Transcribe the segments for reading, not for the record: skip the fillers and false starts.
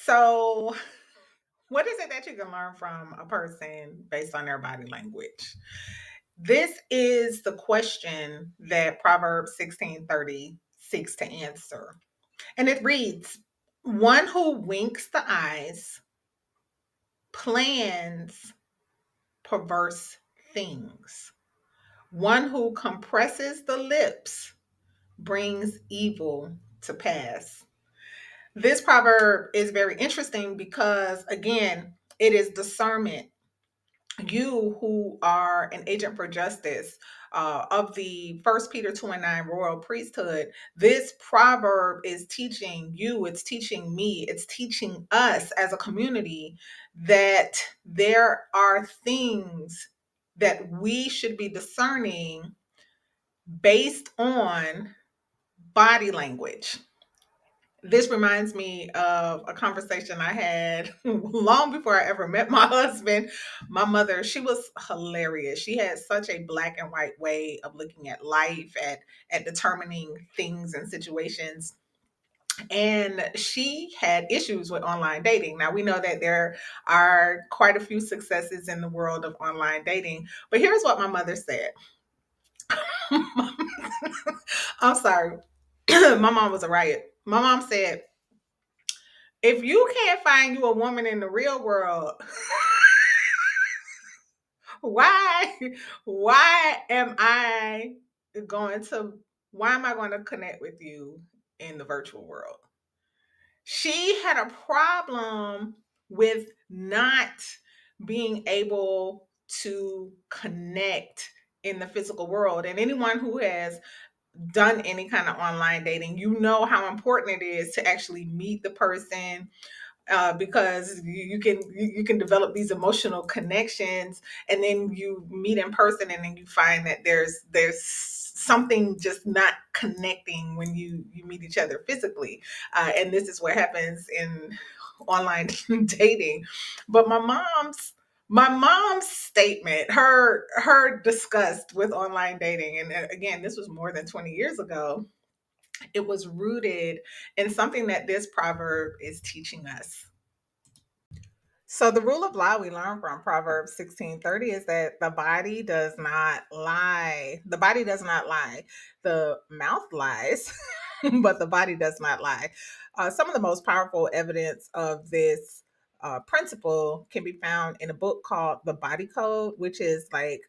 So, what is it that you can learn from a person based on their body language? This is the question that Proverbs 16:30 seeks to answer. And it reads, one who winks the eyes plans perverse things. One who compresses the lips brings evil to pass. This proverb is very interesting because, again, it is discernment. You who are an agent for justice of the First Peter 2:9 royal priesthood, this proverb is teaching you, it's teaching me, it's teaching us as a community that there are things that we should be discerning based on body language. This reminds me of a conversation I had long before I ever met my husband. My mother, she was hilarious. She had such a black and white way of looking at life, at determining things and situations. And she had issues with online dating. Now, we know that there are quite a few successes in the world of online dating, but here's what my mother said. I'm sorry. My mom was a riot. My mom said, if you can't find you a woman in the real world, why am I going to why am I going to connect with you in the virtual world? She had a problem with not being able to connect in the physical world. And anyone who has done any kind of online dating, you know how important it is to actually meet the person, because you can develop these emotional connections, and then you meet in person, and then you find that there's something just not connecting when you meet each other physically, and this is what happens in online dating. But my mom's statement, her disgust with online dating, and again, this was more than 20 years ago, it was rooted in something that this proverb is teaching us. So the rule of law we learn from Proverbs 16:30 is that the body does not lie. The body does not lie. The mouth lies, but the body does not lie. Some of the most powerful evidence of this principle can be found in a book called The Body Code, which is like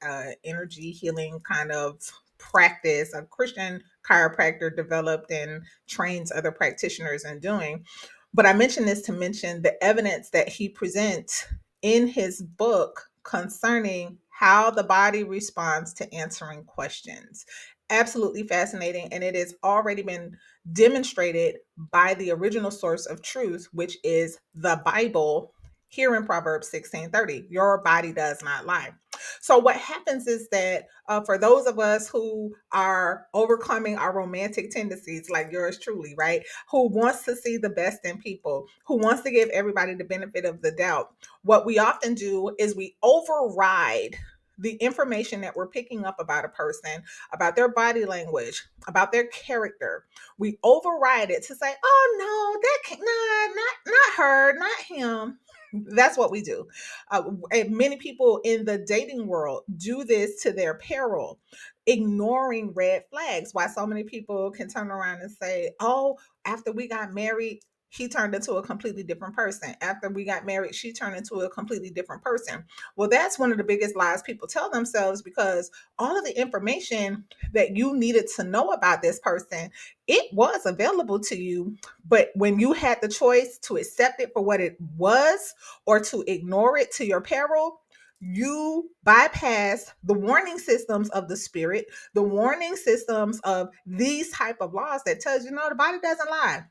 energy healing kind of practice a Christian chiropractor developed and trains other practitioners in doing. But I mention this to mention the evidence that he presents in his book concerning how the body responds to answering questions. Absolutely fascinating. And it has already been demonstrated by the original source of truth, which is the Bible, here in Proverbs 16:30. Your body does not lie. So, what happens is that for those of us who are overcoming our romantic tendencies, like yours truly, right? Who wants to see the best in people, who wants to give everybody the benefit of the doubt, what we often do is we override the information that we're picking up about a person, about their body language, about their character. We override it to say, "Oh no, that can't, nah, not her, not him." That's what we do. And many people in the dating world do this to their peril, ignoring red flags. Why so many people can turn around and say, "Oh, after we got married, he turned into a completely different person. After we got married, she turned into a completely different person." Well, that's one of the biggest lies people tell themselves, because all of the information that you needed to know about this person, it was available to you. But when you had the choice to accept it for what it was or to ignore it to your peril, you bypass the warning systems of the spirit, the warning systems of these type of laws that tells you, no, the body doesn't lie.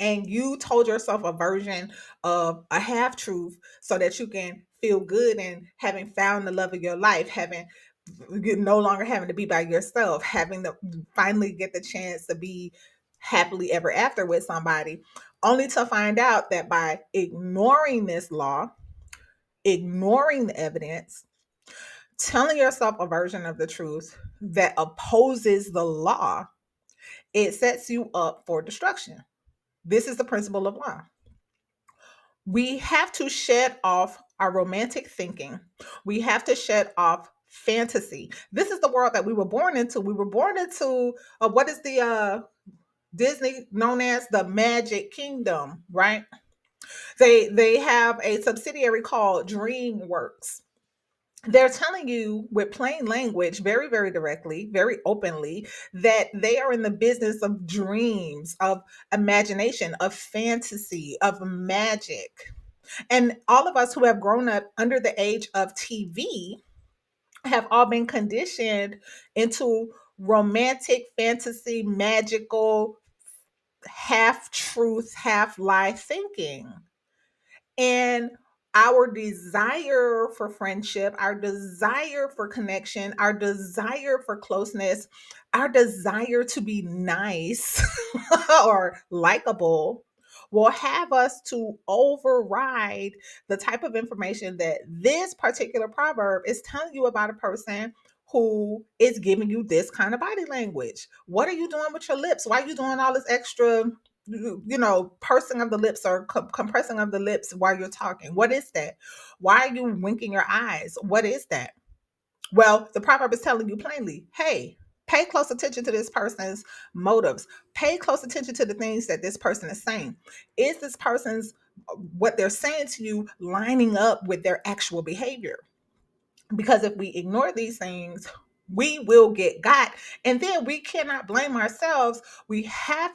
And you told yourself a version of a half truth so that you can feel good and having found the love of your life, having you no longer having to be by yourself, having to finally get the chance to be happily ever after with somebody, only to find out that by ignoring this law, ignoring the evidence, telling yourself a version of the truth that opposes the law, it sets you up for destruction. This is the principle of law. We have to shed off our romantic thinking. We have to shed off fantasy. This is the world that we were born into. We were born into what is the Disney known as the Magic Kingdom, right? They have a subsidiary called DreamWorks. They're telling you with plain language, very, very directly, very openly, that they are in the business of dreams, of imagination, of fantasy, of magic. And all of us who have grown up under the age of TV have all been conditioned into romantic, fantasy, magical, half truth, half lie thinking. And our desire for friendship, our desire for connection, our desire for closeness, our desire to be nice or likable will have us to override the type of information that this particular proverb is telling you about a person who is giving you this kind of body language. What are you doing with your lips? Why are you doing all this extra, pursing of the lips or compressing of the lips while you're talking? What is that? Why are you winking your eyes? What is that? Well, the proverb is telling you plainly, hey, pay close attention to this person's motives. Pay close attention to the things that this person is saying. Is this person's what they're saying to you lining up with their actual behavior? Because if we ignore these things, we will get got, and then we cannot blame ourselves. We can't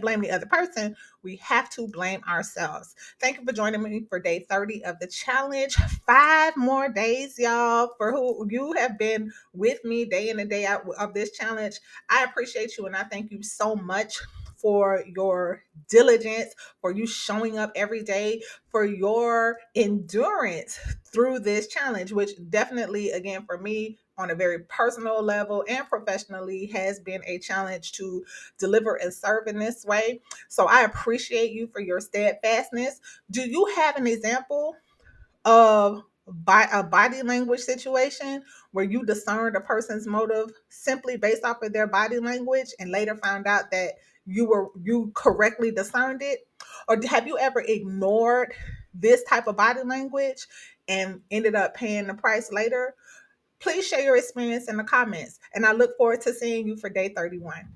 blame the other person. We have to blame ourselves. Thank you for joining me for day 30 of the challenge. 5 more days, y'all, for who you have been with me day in and day out of this challenge. I appreciate you, and I thank you so much for your diligence, for you showing up every day, for your endurance through this challenge, which definitely, again, for me, on a very personal level and professionally, has been a challenge to deliver and serve in this way. So I appreciate you for your steadfastness. Do you have an example of a body language situation where you discerned a person's motive simply based off of their body language and later found out that you correctly discerned it? Or have you ever ignored this type of body language and ended up paying the price later? Please share your experience in the comments, and I look forward to seeing you for day 31.